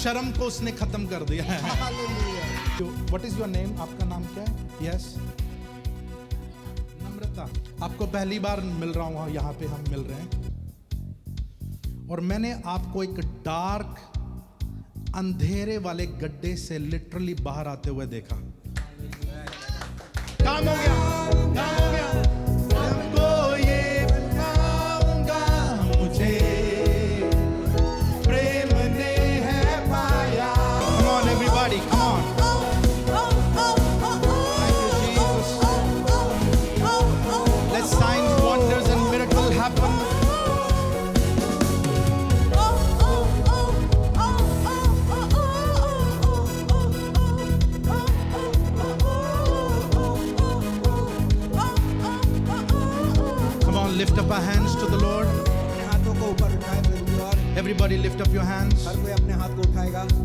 शर्म को उसने खत्म कर दिया है। What is your name? आपका नाम क्या है? यस, नम्रता। आपको पहली बार मिल रहा हूं, यहाँ पे हम मिल रहे हैं। और मैंने आपको एक डार्क अंधेरे वाले गड्ढे से लिटरली बाहर आते हुए देखा। काम हो गया, काम हो गया। हमको ये बताऊंगा, मुझे प्रेम ने है पाया। Come on everybody, come on. Thank you Jesus. Let signs, wonders and miracles happen. Lift up our hands to the Lord. Everybody lift up your hands.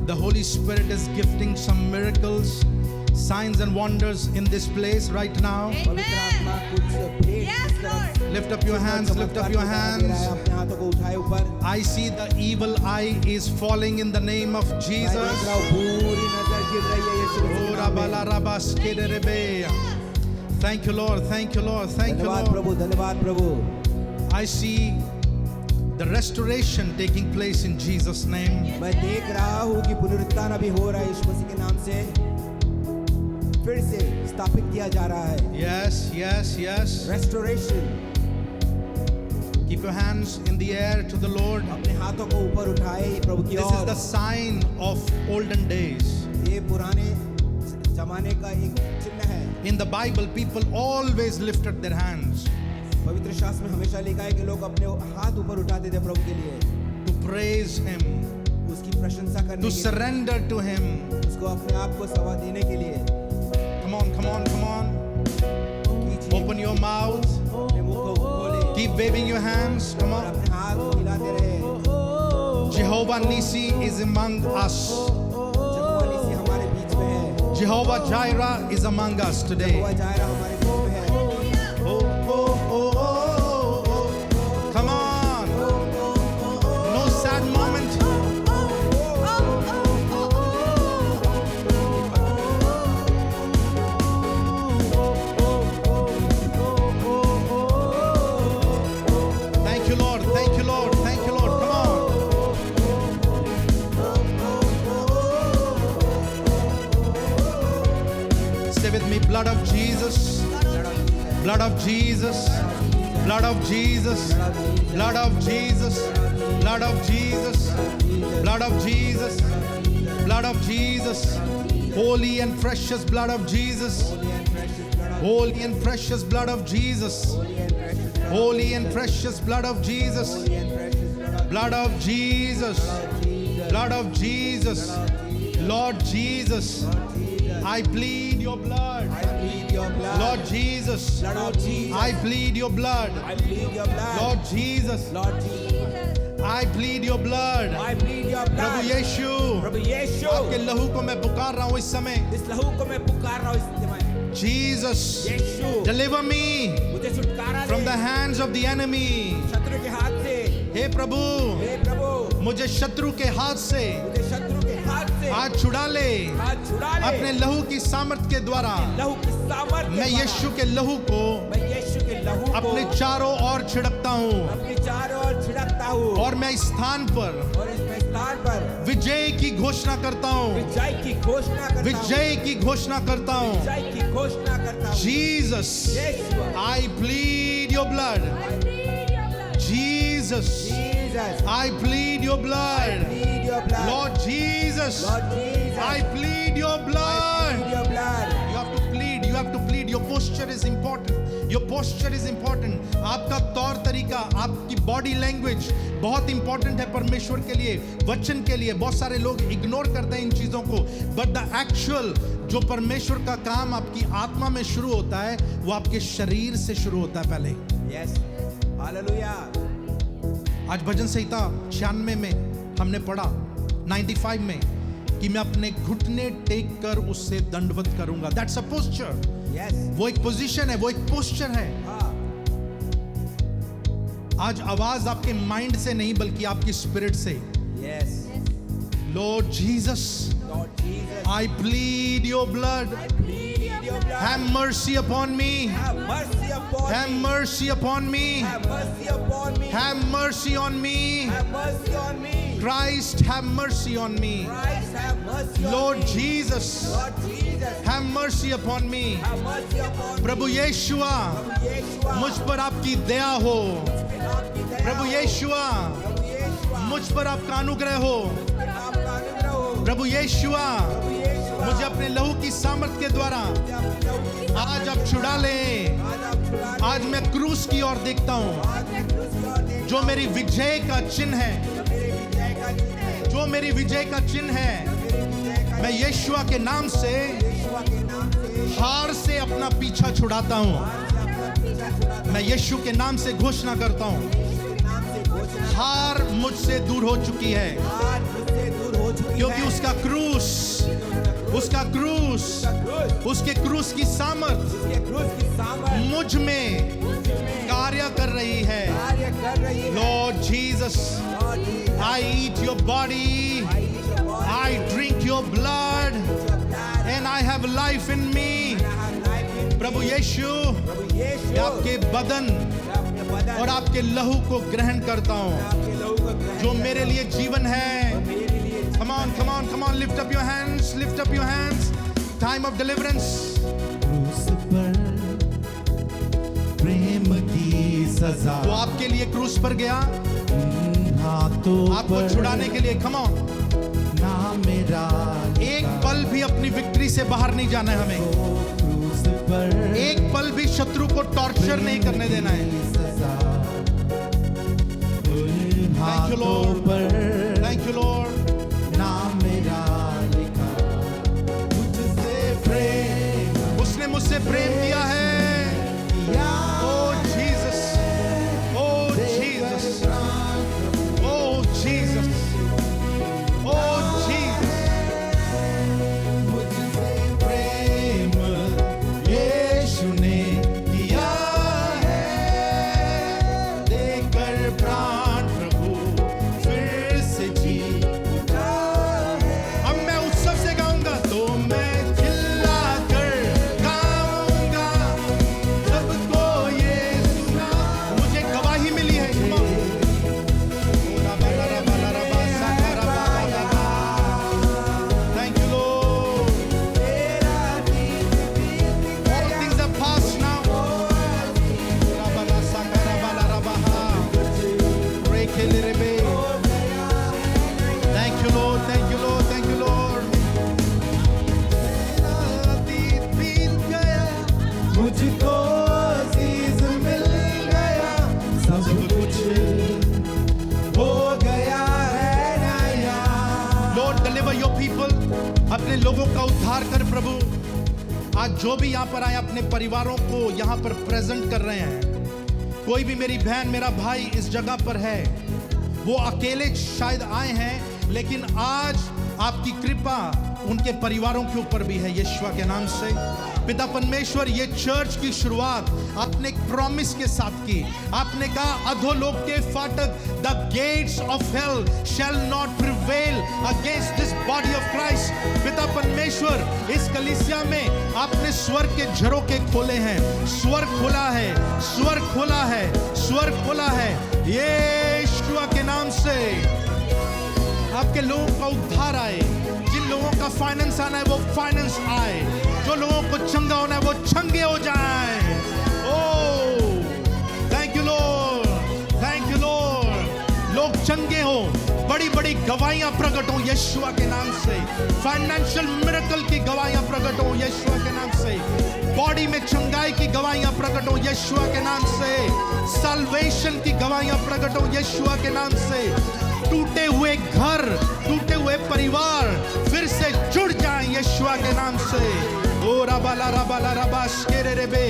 The Holy Spirit is gifting some miracles, signs and wonders in this place right now. Amen. Yes, Lord. Lift up your hands, lift up your hands. I see the evil eye is falling in the name of Jesus. Thank you Lord, thank you Lord, thank you Lord. धन्यवाद प्रभु। I see the restoration taking place in Jesus name. मैं देख रहा हूँ कि पुनरुत्थान अभी हो रहा है, यीशु मसीह के नाम से फिर से स्थापित किया जा रहा है। Yes, yes, yes. Restoration. Keep your hands in the air to the Lord. अपने हाथों को ऊपर उठाए प्रभु की This is ore. the sign of olden days. ये पुराने जमाने का एक चिन्ह है। In the Bible, people always lifted their hands पवित्र शास्त्र में हमेशा लिखा है कि लोग अपने हाथ ऊपर उठाते थे प्रभु के लिए, to praise Him, उसकी प्रशंसा करने to के लिए, surrender to Him. उसको अपने आप को सवा देने के लिए। Come on, come on, come on. कीजिए, Open your mouth. अपने मुंह को खोले Keep waving your hands. Come और on. अपने हाथ को हिलाते रहे। Jehovah Nissi is among us. यहोवा निस्सी हमारे बीच में है। Jehovah Jireh is among us today. यहोवा जायरा हमारे बीच में है। Oh, oh, oh, oh, oh. Come on. No sad moment. Thank you, Lord. Thank you, Lord. Thank you, Lord. Come on. Stay with me. Blood of Jesus. Blood of Jesus. Blood of Jesus. Blood of Jesus. Blood of Jesus. Blood of Jesus. Blood of Jesus. Holy and precious blood of Jesus. Holy and precious blood of Jesus. Holy and precious blood of Jesus. Blood of Jesus. Blood of Jesus. Lord Jesus, I plead your blood. I plead your blood. Lord Jesus, Blood of Jesus. I plead your blood. I plead your blood. Lord Jesus, Lord Jesus. I plead your blood. I plead your blood. प्रभु यीशु, प्रभु यीशु, आपके लहू को मैं पुकार रहा हूँ इस समय. इस लहू को मैं पुकार रहा हूँ इस समय। Jesus, यीशु, deliver me मुझे छुटकारा from they the hands of the enemy. शत्रु के हाथ से। हे प्रभु, हे प्रभु, मुझे शत्रु के हाथ से मुझे शत्रु के हाथ से आज छुड़ा ले. हाथ छुड़ा ले। अपने लहू की सामर्थ के द्वारा लहू की सामर्थ के मैं द्वारा यीशु के लहू को मैं यीशु के लहू को अपने चारों ओर छिड़कता हूँ अपने चारों ओर छिड़कता हूँ और मैं इस स्थान पर और इस स्थान पर विजय की घोषणा करता हूँ. विजय की घोषणा करता हूँ। विजय की घोषणा करता हूँ. विजय की घोषणा करता हूँ। Jesus, Yeshu, I plead your blood. Jesus, Jesus, I plead your I blood. plead your blood. Lord Jesus, Lord Jesus, I plead your I blood. plead your blood. You have to plead, you have to plead. Your posture is important. Your posture is important. आपका तौर तरीका, आपकी body language बहुत important है परमेश्वर के लिए, वचन के लिए. बहुत सारे लोग इग्नोर करते हैं इन चीजों को, बट द एक्चुअल जो परमेश्वर का काम आपकी आत्मा में शुरू होता है वो आपके शरीर से शुरू होता है पहले. Yes, hallelujah. आज भजन संहिता 96 में हमने पढ़ा 95 में कि मैं अपने घुटने टेक कर उससे दंडवत करूंगा. That's a posture. Yes. वो एक पोजीशन है, वो एक पोस्चर है. हाँ. आज आवाज आपके माइंड से नहीं बल्कि आपकी स्पिरिट से. Yes. Lord Jesus, Lord Jesus, I plead your blood. plead your blood. Have mercy upon me. Have mercy upon Have me. mercy upon me. Have mercy upon me. Have mercy on me. Have mercy on me. Christ, have mercy on me. Christ, have mercy on Lord me. Jesus, Lord Jesus, have mercy upon me. have mercy upon me. प्रभु यीशुआ, यीशुआ, मुझ पर आपकी दया हो. आपकी दया प्रभु हो। यीशुआ, प्रभु यीशुआ, मुझ पर आपका अनुग्रह हो. आपका अनुग्रह हो। प्रभु यीशुआ, प्रभु यीशुआ, मुझे अपने लहू की सामर्थ के द्वारा आज आप छुड़ा ले. आज आप छुड़ा ले। आज मैं क्रूस की ओर देखता हूँ, आज मैं क्रूस की ओर देख जो मेरी विजय का चिन्ह है. मेरे विजय का चिन्ह है। जो मेरी विजय का चिन्ह है, मेरे विजय का मैं यीशुआ के नाम से यीशुआ के नाम से हार से अपना पीछा छुड़ाता हूँ. अपना पीछा छुड़ाता मैं यीशु के नाम से घोषणा करता हूँ, हूँ। यीशु के नाम से घोषणा हार मुझसे दूर हो चुकी है. आज मुझसे दूर हो चुकी क्योंकि है। उसका क्रूस, उसके क्रूस की सामर्थ उसके क्रूस की सामर्थ मुझ में कार्य कर रही है. कार्य कर रही है। Lord Jesus, Lord Jesus, I eat your body, I eat your body, I drink your blood, your blood, and I have life in me. and I have life in me। प्रभु यीशु, प्रभु यीशु, मैं आपके बदन मैं अपने बदन और आपके लहू को ग्रहण करता हूँ, आपके लहू को ग्रहण जो करता मेरे लिए जीवन है. हूँ। मेरे लिए Come on, come on, come on, lift up your hands, lift up your hands. Time of deliverance. क्रूस पर प्रेम की सजा वो आपके लिए क्रूस पर गया, हाथों आपको पर छुड़ाने के लिए. Come on. ना मेरा एक पल भी अपनी विक्ट्री से बाहर नहीं जाना है हमें. क्रूस पर एक पल भी शत्रु को टॉर्चर नहीं करने देना है. सजा Thank you, हाथों Lord. पर Thank you, Lord. नाम मेरा लिखा मुझसे प्रेम उसने मुझसे प्रेम किया है. Oh Jesus. Oh Jesus. Oh Jesus. Oh Jesus. मुझसे प्रेम यीशु ने किया है देकर प्राण प्रभु फिर से जी उठा है। अब मैं उत्सव से गाऊंगा तो मैं चिल्लाकर गाऊंगा, सबको ये सुना. मुझे गवाही मिली है. Thank you, Lord. All things are past now. Thank you, Lord. Thank you, Lord. Thank you, Lord. मुझको अजीज मिल गया सब कुछ हो गया है नया Lord, deliver your people. अपने लोगों का उद्धार कर प्रभु. आज जो भी यहाँ पर आए अपने परिवारों को यहाँ पर प्रेजेंट कर रहे हैं. कोई भी मेरी बहन मेरा भाई इस जगह पर है, वो अकेले शायद आए हैं, लेकिन आज आपकी कृपा उनके परिवारों के ऊपर भी है यीशुआ के नाम से. पिता परमेश्वर, ये चर्च की शुरुआत आपने एक प्रॉमिस के साथ की. आपने कहा अधोलोक के फाटक, the gates of hell shall not prevail against this body of Christ. पिता परमेश्वर, इस कलीसिया में आपने स्वर्ग के झरोखे खोले हैं. स्वर्ग खोला है, स्वर्ग खोला है, स्वर्ग खोला है. यीशुआ के नाम से आपके लोगों का उद्धार आए. जिन लोगों का फाइनेंस आना है वो फाइनेंस आए. जो लोगों को चंगा होना है वो चंगे हो जाएं. Oh, thank you Lord, thank you Lord. लोग चंगे हो, बड़ी बड़ी गवाहियां प्रकट हो यीशुआ के नाम से. फाइनेंशियल मिरेकल की गवाहियां प्रकट हो यीशुआ के नाम से. बॉडी में चंगाई की गवाहियां प्रकट हो यीशुआ के नाम से. सल्वेशन की गवाहियां प्रकट हो यीशुआ के नाम से. टूटे हुए घर, टूटे हुए परिवार फिर से जुड़ जाएं यीशुआ के नाम से. ओ रबाला रबाला रबाश के रे बे.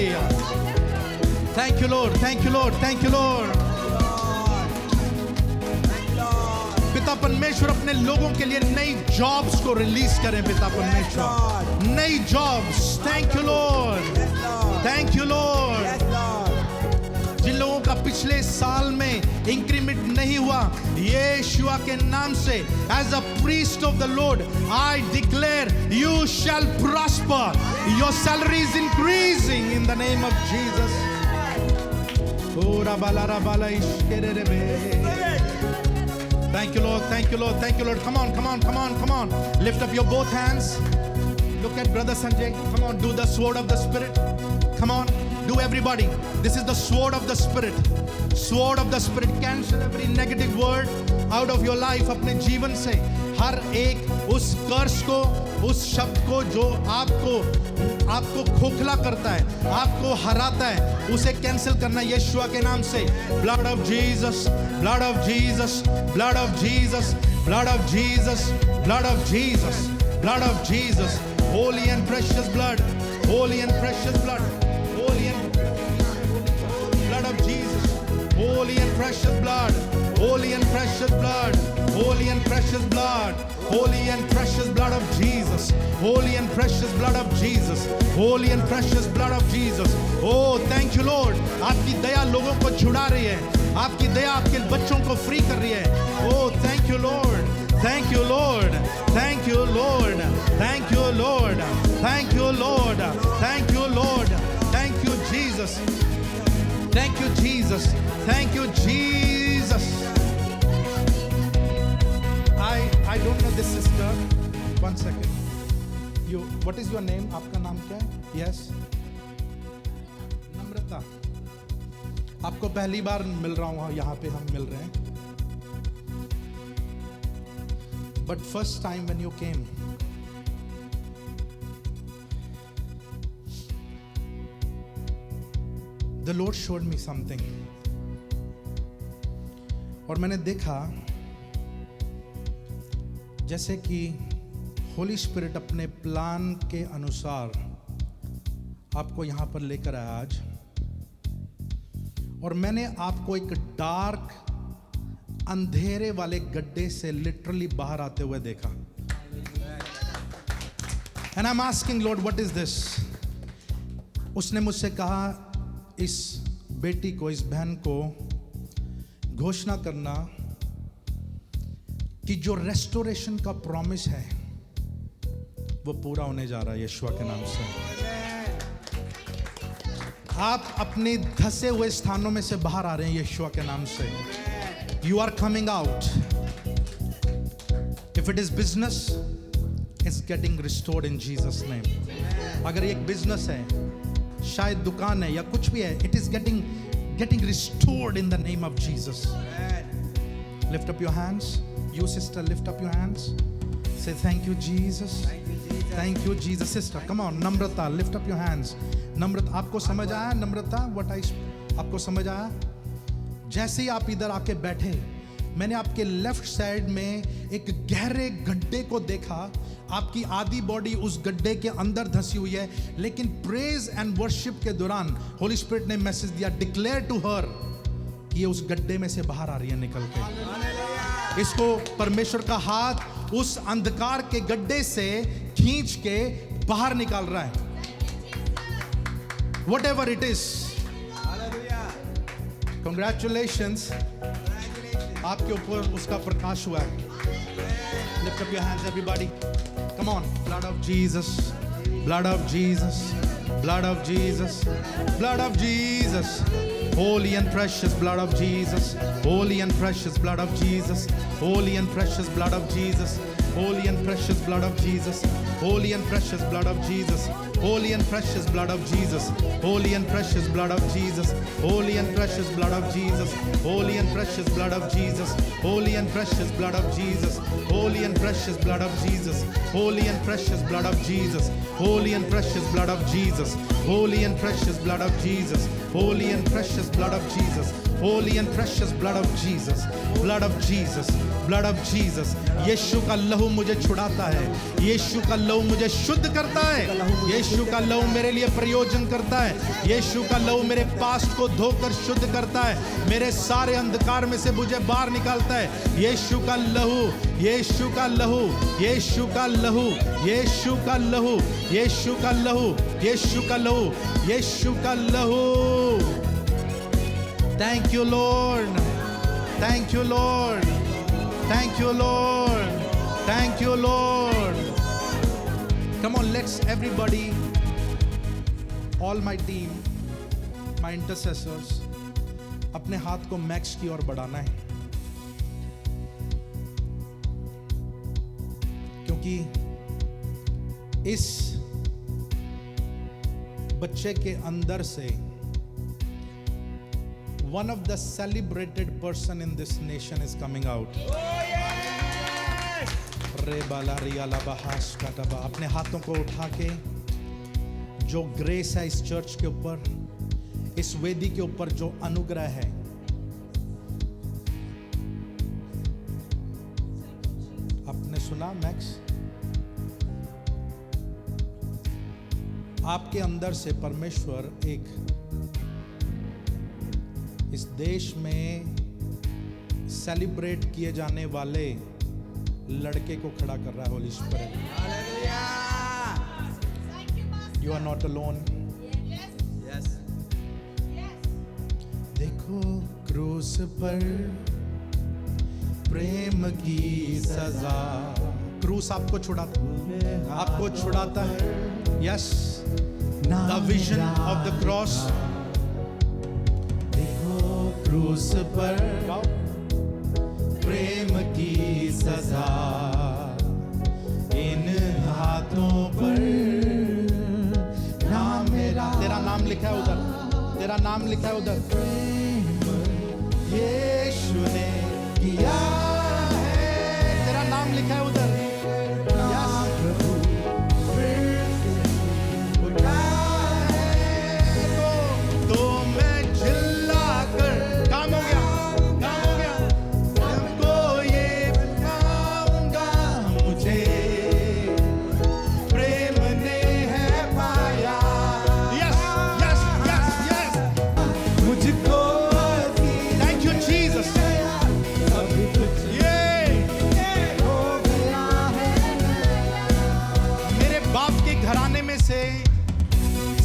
Thank you Lord, thank you Lord, thank you Lord. पिता परमेश्वर अपने लोगों के लिए नई जॉब्स को रिलीज करें. पिता परमेश्वर, नई jobs. Thank you Lord, thank you Lord. जिन लोगों का पिछले साल में इंक्रीमेंट नहीं हुआ, यीशुआ के नाम से as a priest of the Lord I declare you shall prosper, your salary is increasing in the name of Jesus. Thank you, Lord. Thank you, Lord. Thank you, Lord. Come on, come on, come on, come on. Lift up your both hands. Look at Brother Sanjay. Come on, do the sword of the Spirit. Come on, do everybody. This is the sword of the Spirit. Sword of the Spirit. Cancel every negative word out of your life. अपने जीवन से हर एक उस कर्स को, उस शब्द को जो आपको खोखला करता है, आपको हराता है, उसे कैंसिल करना यीशुआ के नाम से। Blood of Jesus, blood of Jesus, blood of Jesus, blood of Jesus, blood of Jesus, blood of Jesus, Holi and precious blood, Holi and precious blood, Holi and blood of Jesus, holy and precious blood, holy and precious blood, holy and precious blood, holy and precious blood of Jesus, holy and precious blood of Jesus, holy and precious blood of Jesus. Oh, thank you Lord. आपकी दया लोगों को छुड़ा रही है, आपकी दया आपके बच्चों को फ्री कर रही है। Oh, thank you Lord, thank you Lord, thank you Lord, thank you Lord, thank you Lord, thank you Lord, thank you Jesus, thank you Jesus. Thank you, Jesus. I don't know this sister. One second. What is your name? आपका नाम क्या है? Yes. नम्रता. आपको पहली बार मिल रहा हूँ, यहाँ पे हम मिल रहे हैं. But first time when you came, the Lord showed me something. और मैंने देखा जैसे कि होली स्पिरिट अपने प्लान के अनुसार आपको यहां पर लेकर आया आज, और मैंने आपको एक डार्क अंधेरे वाले गड्ढे से लिटरली बाहर आते हुए देखा। And I am asking Lord what is this. उसने मुझसे कहा इस बेटी को, इस बहन को घोषणा करना कि जो रेस्टोरेशन का प्रॉमिस है वो पूरा होने जा रहा है यीशुआ के नाम से। आप अपने धसे हुए स्थानों में से बाहर आ रहे हैं यीशुआ के नाम से। You are coming out. If it is business, it's getting restored in Jesus name. अगर एक बिजनेस है, शायद दुकान है या कुछ भी है, it is getting restored in the name of Jesus. Lift up your hands. You sister, lift up your hands. Say thank you Jesus. Thank you Jesus. Sister, come on. Namrata, lift up your hands. Namrata, आपको समझ आया? Namrata, आपको समझ आया? जैसे ही आप इधर आके बैठे, मैंने आपके लेफ्ट साइड में एक गहरे गड्ढे को देखा। आपकी आधी बॉडी उस गड्ढे के अंदर धसी हुई है, लेकिन प्रेज एंड वर्शिप के दौरान होली स्पिरिट ने मैसेज दिया, डिक्लेयर टू हर कि ये उस गड्ढे में से बाहर आ रही है निकल के। इसको परमेश्वर का हाथ उस अंधकार के गड्ढे से खींच के बाहर निकाल रहा है। What ever it is, congratulations, आपके ऊपर उसका प्रकाश हुआ है। Lift up your hands everybody. Come on. Blood of Jesus, blood of Jesus, blood of Jesus, blood of Jesus, holy and precious blood of Jesus, holy and precious blood of Jesus, holy and precious blood of Jesus, holy and precious blood of Jesus, holy and precious blood of Jesus, holy and precious blood of Jesus, holy and precious blood of Jesus, holy and precious blood of Jesus, holy and precious blood of Jesus, holy and precious blood of Jesus, holy and precious blood of Jesus, holy and precious blood of Jesus, holy and precious blood of Jesus, holy and precious blood of Jesus, holy and precious blood of Jesus, holy and precious blood of Jesus, blood of Jesus, blood of Jesus। यीशु का लहू मुझे छुड़ाता है, यीशु का लहू मुझे शुद्ध करता है, यीशु का लहू मेरे लिए प्रयोजन करता है, यीशु का लहू मेरे पास्ट को धोकर शुद्ध करता है, मेरे सारे अंधकार में से मुझे बाहर निकालता है। यीशु का लहू, यीशु का लहू, यीशु का लहू, यीशु का लहू, यीशु का लहू, यीशु का लहू, यीशु का लहू। Thank you Lord, Thank you, Lord. Thank you, Lord. Thank you, Lord. Come on, let's everybody, all my team, my intercessors, अपने हाथ को मैक्स की ओर बढ़ाना है, क्योंकि इस बच्चे के अंदर से one of the celebrated person in this nation is coming out. रे बाला रियाला बहास काटबा, अपने हाथों को उठा के जो ग्रेस है इस चर्च के ऊपर, इस वेदी के ऊपर जो अनुग्रह है, आपने सुना मैक्स, आपके अंदर से परमेश्वर एक इस देश में सेलिब्रेट किए जाने वाले लड़के को खड़ा कर रहा है. Holy spirit, you are not alone. देखो क्रूस पर प्रेम की सजा, क्रूस आपको छुड़ाता है. Yes, the vision of the cross. क्रूस पर प्रेम की सजा, इन हाथों पर नाम मेरा, तेरा नाम लिखा है उधर, तेरा नाम लिखा है उधर. यीशु ने किया है, तेरा नाम लिखा है उधर.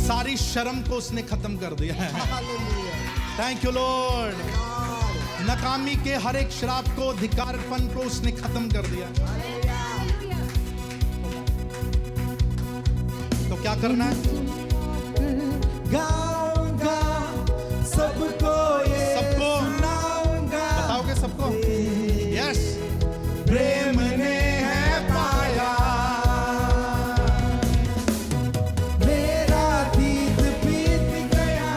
सारी शर्म को उसने खत्म कर दिया है. Thank you Lord. नाकामी के हर एक श्राप को, धिक्कारपन को उसने खत्म कर दिया. तो क्या करना है? गाऊंगा सबको, ये सबको सुनाऊंगा. बताओगे सबको? यस. प्रेम ने है पाया, मेरा अतीत बीत गया,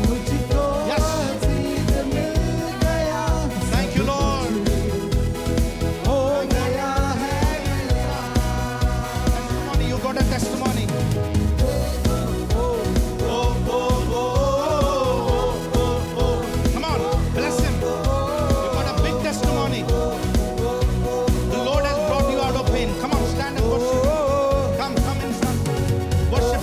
मुझको अजीज मिल गया. Thank you Lord. हो गया है मेरा. You got a testimony. Come on, bless him. You got a big testimony. The Lord has brought you out of pain. Come on, stand and worship. Come and stand. Worship.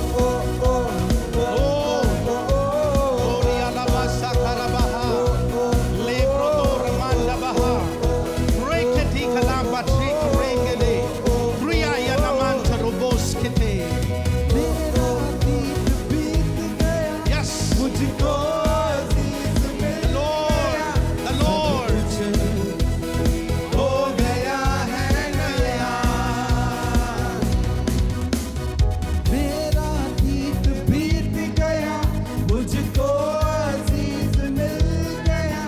मेरा अतीत बीत गया, Yes, मुझको अजीज मिल गया. the Lord. कुछ हो गया है नया. मेरा अतीत बीत गया, मुझको अजीज मिल गया.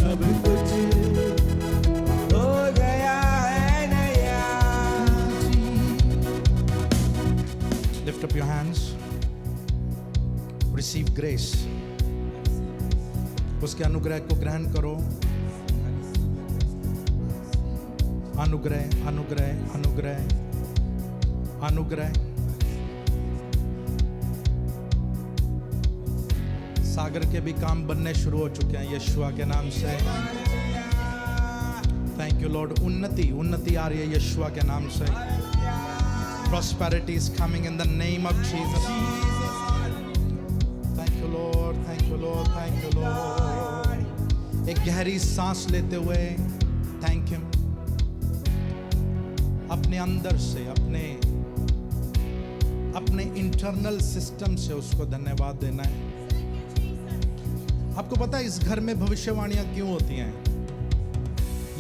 सब कुछ हो गया है नया. Lift up your hands. Receive grace. उसके अनुग्रह को ग्रहण करो. अनुग्रह, अनुग्रह, अनुग्रह, अनुग्रह. सागर के भी काम बनने शुरू हो चुके हैं यीशुआ के नाम से. Thank you Lord. उन्नति आ रही है यीशुआ के नाम से. Prosperity is coming in the name of Jesus. Thank you Lord, thank you Lord, thank you Lord. एक गहरी सांस लेते हुए thank him. अपने अंदर से, अपने इंटरनल सिस्टम से उसको धन्यवाद देना है. आपको पता है इस घर में भविष्यवाणियां क्यों होती हैं?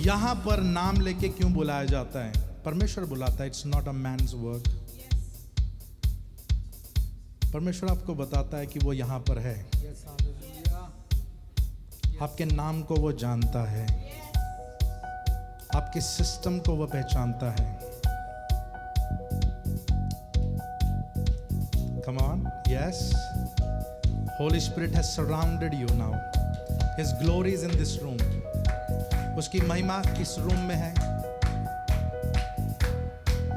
यहां पर नाम लेके क्यों बुलाया जाता है? परमेश्वर बुलाता है. It's not a man's work. परमेश्वर आपको बताता है कि वो यहां पर है. आपके नाम को वो जानता है, आपके सिस्टम को वो पहचानता है. Come on, yes. Holy Spirit has surrounded you now. His glory is in this room. उसकी महिमा इस रूम में है.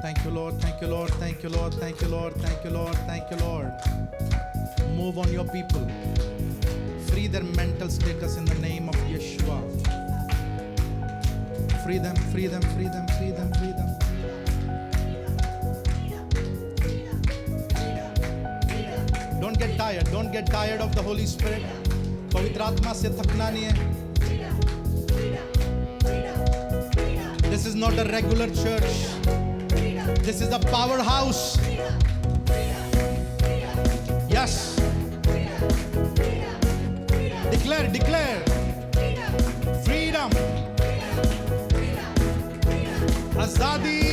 Thank you, Lord. Thank you, Lord. Thank you, Lord. Thank you, Lord. Thank you, Lord. Thank you, Lord. Move on your people. Free their mental status in the name of Yeshua. Free them, free them, free them, free them, free them. Don't get tired. Don't get tired of the Holy Spirit. पवित्र आत्मा से थकना नहीं है. This is not a regular church. This is a powerhouse. Yes. Declare, declare. Freedom. Azadi.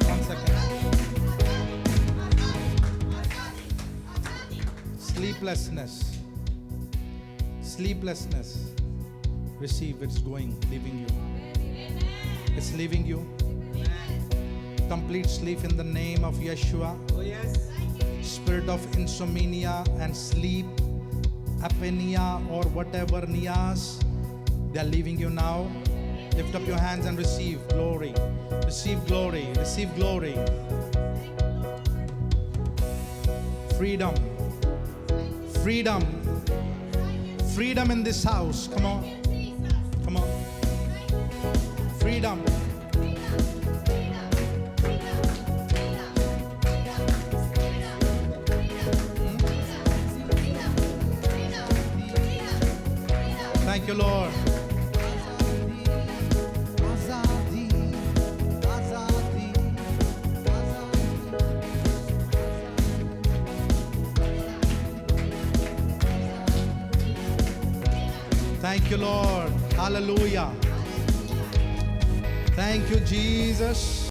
One second. Sleeplessness. Sleeplessness. Receive, it's going, leaving you. It's leaving you. Complete sleep in the name of Yeshua. Oh yes. Spirit of insomnia and sleep, apnea or whatever niyas, they are leaving you now. Lift up your hands and receive glory. Receive glory. Receive glory. Freedom. Freedom. Freedom in this house. Come on. Come on. Freedom. Thank you, Lord. Azadi, azadi, Thank you, Lord. Hallelujah. Thank you, Jesus.